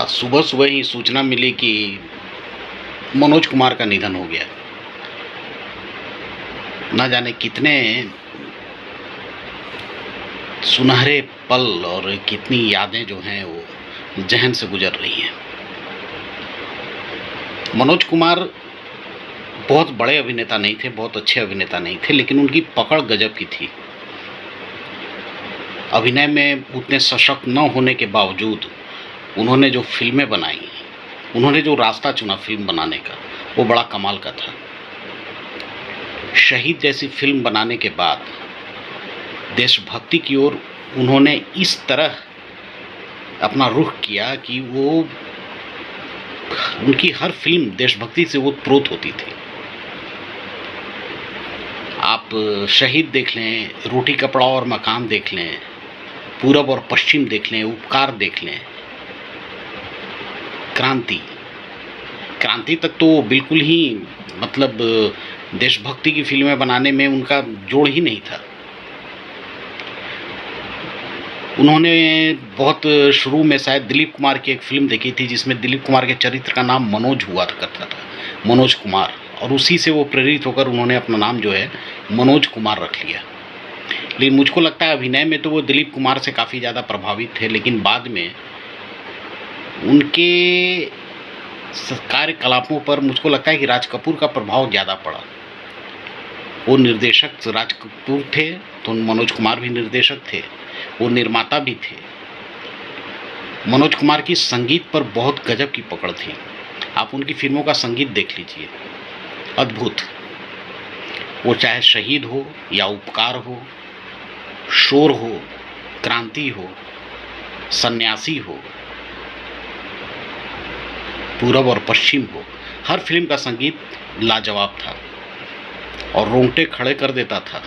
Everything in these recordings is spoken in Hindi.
आज सुबह सुबह ही सूचना मिली कि मनोज कुमार का निधन हो गया। ना जाने कितने सुनहरे पल और कितनी यादें जो हैं वो ज़हन से गुजर रही हैं। मनोज कुमार बहुत बड़े अभिनेता नहीं थे, बहुत अच्छे अभिनेता नहीं थे, लेकिन उनकी पकड़ गजब की थी। अभिनय में उतने सशक्त न होने के बावजूद उन्होंने जो फिल्में बनाई, उन्होंने जो रास्ता चुना फिल्म बनाने का, वो बड़ा कमाल का था। शहीद जैसी फिल्म बनाने के बाद देशभक्ति की ओर उन्होंने इस तरह अपना रुख किया कि वो उनकी हर फिल्म देशभक्ति से ओतप्रोत होती थी। आप शहीद देख लें, रोटी कपड़ा और मकान देख लें, पूरब और पश्चिम देख लें, उपकार देख लें, क्रांति तक तो बिल्कुल ही मतलब देशभक्ति की फिल्में बनाने में उनका जोड़ ही नहीं था। उन्होंने बहुत शुरू में शायद दिलीप कुमार की एक फिल्म देखी थी जिसमें दिलीप कुमार के चरित्र का नाम मनोज हुआ करता था, मनोज कुमार, और उसी से वो प्रेरित होकर उन्होंने अपना नाम जो है मनोज कुमार रख लिया। लेकिन मुझको लगता है अभिनय में तो वो दिलीप कुमार से काफ़ी ज़्यादा प्रभावित थे, लेकिन बाद में उनके कार्यकलापों पर मुझको लगता है कि राज कपूर का प्रभाव ज़्यादा पड़ा। वो निर्देशक राज कपूर थे तो मनोज कुमार भी निर्देशक थे, वो निर्माता भी थे। मनोज कुमार की संगीत पर बहुत गजब की पकड़ थी। आप उनकी फिल्मों का संगीत देख लीजिए, अद्भुत। वो चाहे शहीद हो या उपकार हो, शोर हो, क्रांति हो, सन्यासी हो, पूरब और पश्चिम हो, हर फिल्म का संगीत लाजवाब था और रोंगटे खड़े कर देता था।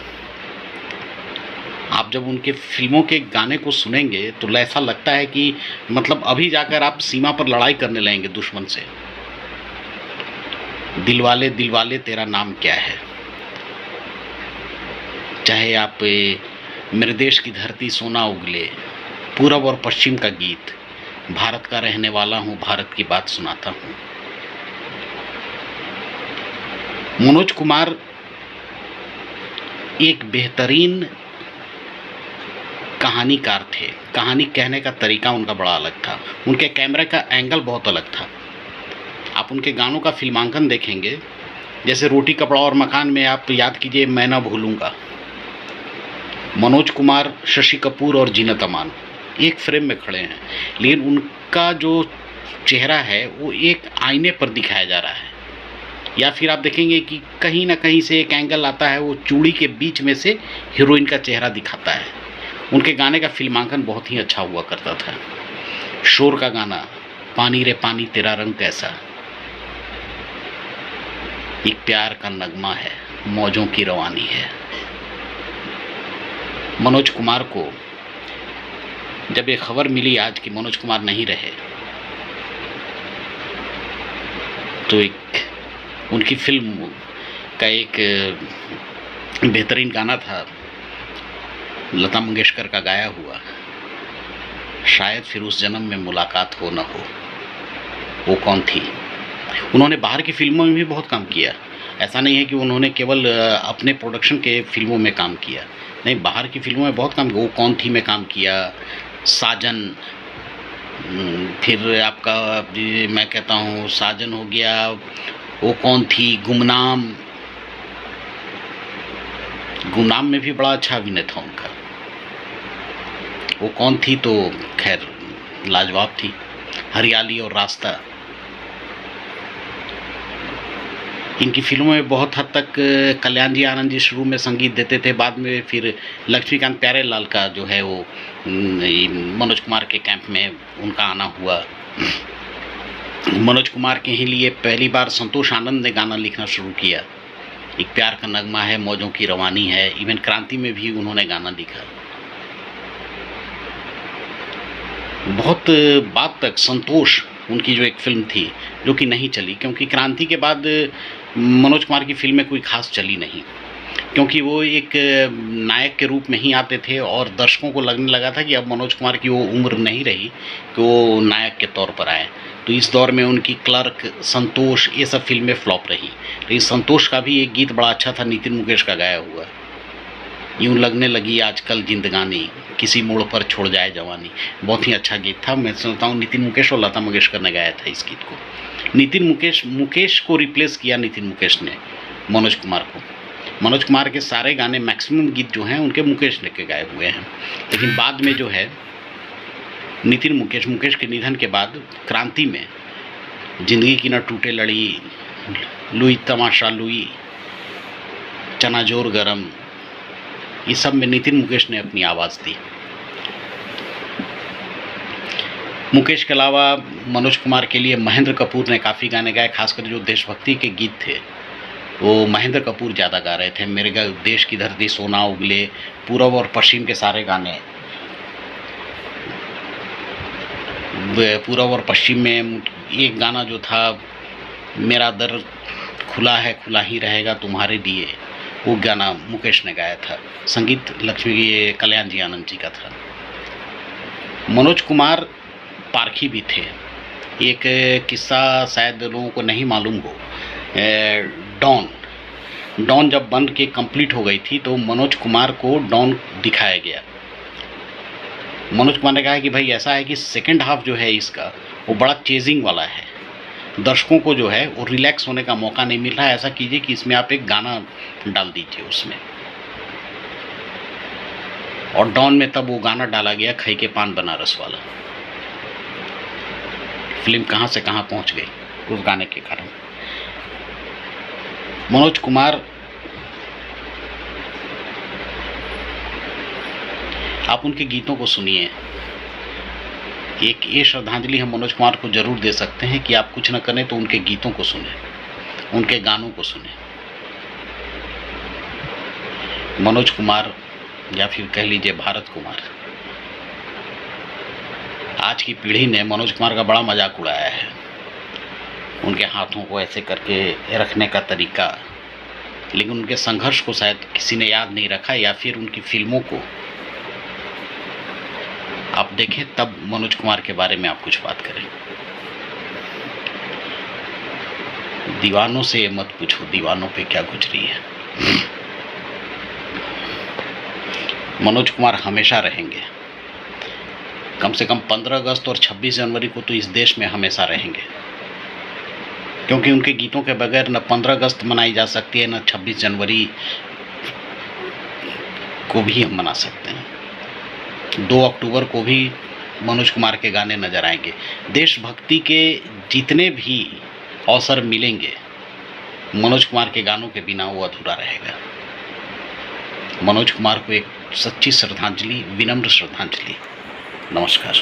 आप जब उनके फिल्मों के गाने को सुनेंगे तो ऐसा लगता है कि मतलब अभी जाकर आप सीमा पर लड़ाई करने लगेंगे दुश्मन से। दिलवाले तेरा नाम क्या है, चाहे आप मेरे देश की धरती सोना उगले, पूरब और पश्चिम का गीत, भारत का रहने वाला हूँ, भारत की बात सुनाता हूँ। मनोज कुमार एक बेहतरीन कहानीकार थे। कहानी कहने का तरीका उनका बड़ा अलग था, उनके कैमरे का एंगल बहुत अलग था। आप उनके गानों का फिल्मांकन देखेंगे, जैसे रोटी कपड़ा और मकान में आप याद कीजिए मैं ना भूलूंगा, मनोज कुमार, शशि कपूर और जीनत अमान एक फ्रेम में खड़े हैं, लेकिन उनका जो चेहरा है वो एक आईने पर दिखाया जा रहा है। या फिर आप देखेंगे कि कहीं ना कहीं से एक एंगल आता है, वो चूड़ी के बीच में से हीरोइन का चेहरा दिखाता है। उनके गाने का फिल्मांकन बहुत ही अच्छा हुआ करता था। शोर का गाना, पानी रे पानी तेरा रंग कैसा, एक प्यार का नगमा है, मौजों की रवानी है। मनोज कुमार को जब ये खबर मिली आज कि मनोज कुमार नहीं रहे, तो एक उनकी फिल्म का एक बेहतरीन गाना था लता मंगेशकर का गाया हुआ, शायद फिर उस जन्म में मुलाकात हो न हो, वो कौन थी। उन्होंने बाहर की फिल्मों में भी बहुत काम किया। ऐसा नहीं है कि उन्होंने केवल अपने प्रोडक्शन के फिल्मों में काम किया, नहीं, बाहर की फिल्मों में बहुत काम किया। वो कौन थी में काम किया, साजन, फिर आपका मैं कहता हूँ साजन हो गया, वो कौन थी, गुमनाम में भी बड़ा अच्छा अभिनय था उनका। वो कौन थी तो खैर लाजवाब थी। हरियाली और रास्ता, इनकी फिल्मों में बहुत हद तक कल्याण जी आनंद जी शुरू में संगीत देते थे, बाद में फिर लक्ष्मीकांत प्यारेलाल का जो है वो मनोज कुमार के कैंप में उनका आना हुआ। मनोज कुमार के ही लिए पहली बार संतोष आनंद ने गाना लिखना शुरू किया, एक प्यार का नगमा है, मौजों की रवानी है। इवन क्रांति में भी उन्होंने गाना लिखा। बहुत बाद तक संतोष उनकी जो एक फिल्म थी जो कि नहीं चली, क्योंकि क्रांति के बाद मनोज कुमार की फिल्में कोई खास चली नहीं। क्योंकि वो एक नायक के रूप में ही आते थे और दर्शकों को लगने लगा था कि अब मनोज कुमार की वो उम्र नहीं रही कि वो नायक के तौर पर आए। तो इस दौर में उनकी क्लर्क, संतोष, ये सब फिल्में फ्लॉप रही। लेकिन संतोष का भी एक गीत बड़ा अच्छा था, नितिन मुकेश का गाया हुआ, यूँ लगने लगी आजकल जिंदगानी, किसी मोड़ पर छोड़ जाए जवानी। बहुत ही अच्छा गीत था। मैं समझता हूँ नितिन मुकेश और लता मंगेशकर ने गाया था इस गीत को। नितिन मुकेश को रिप्लेस किया नितिन मुकेश ने मनोज कुमार को। मनोज कुमार के सारे गाने, मैक्सिमम गीत जो हैं उनके मुकेश ने के गाए हुए हैं। लेकिन बाद में जो है नितिन मुकेश के निधन के बाद क्रांति में जिंदगी की न टूटे लड़ी, लुई तमाशा लुई, चना जोर गरम, ये सब में नितिन मुकेश ने अपनी आवाज़ दी। मुकेश के अलावा मनोज कुमार के लिए महेंद्र कपूर ने काफ़ी गाने गाए, खासकर जो देशभक्ति के गीत थे वो महेंद्र कपूर ज़्यादा गा रहे थे। मेरे देश की धरती सोना उगले, पूरब और पश्चिम के सारे गाने, पूरब और पश्चिम में एक गाना जो था, मेरा दर खुला है खुला ही रहेगा तुम्हारे लिए, वो गाना मुकेश ने गाया था। संगीत लक्ष्मी कल्याण जी आनंद जी का था। मनोज कुमार पारखी भी थे। एक किस्सा शायद लोगों को नहीं मालूम हो, डॉन जब बन के कंप्लीट हो गई थी तो मनोज कुमार को डॉन दिखाया गया। मनोज कुमार ने कहा कि भाई ऐसा है कि सेकंड हाफ जो है इसका वो बड़ा चेजिंग वाला है, दर्शकों को जो है वो रिलैक्स होने का मौका नहीं मिल रहा है, ऐसा कीजिए कि इसमें आप एक गाना डाल दीजिए उसमें। और डॉन में तब वो गाना डाला गया, खई के पान बनारस वाला। फिल्म कहाँ से कहाँ पहुँच गई उस गाने के कारण। मनोज कुमार, आप उनके गीतों को सुनिए। एक ये श्रद्धांजलि हम मनोज कुमार को जरूर दे सकते हैं कि आप कुछ न करें तो उनके गीतों को सुने, उनके गानों को सुने। मनोज कुमार या फिर कह लीजिए भारत कुमार, आज की पीढ़ी ने मनोज कुमार का बड़ा मजाक उड़ाया है। उनके हाथों को ऐसे करके रखने का तरीका, लेकिन उनके संघर्ष को शायद किसी ने याद नहीं रखा, या फिर उनकी फिल्मों को आप देखें तब मनोज कुमार के बारे में आप कुछ बात करें। दीवानों से मत पूछो दीवानों पे क्या गुजरी है। मनोज कुमार हमेशा रहेंगे, कम से कम 15 अगस्त और 26 जनवरी को तो इस देश में हमेशा रहेंगे, क्योंकि उनके गीतों के बगैर न 15 अगस्त मनाई जा सकती है, न 26 जनवरी को भी हम मना सकते हैं। 2 अक्टूबर को भी मनोज कुमार के गाने नजर आएंगे। देशभक्ति के जितने भी अवसर मिलेंगे, मनोज कुमार के गानों के बिना वो अधूरा रहेगा। मनोज कुमार को एक सच्ची श्रद्धांजलि, विनम्र श्रद्धांजलि। नमस्कार।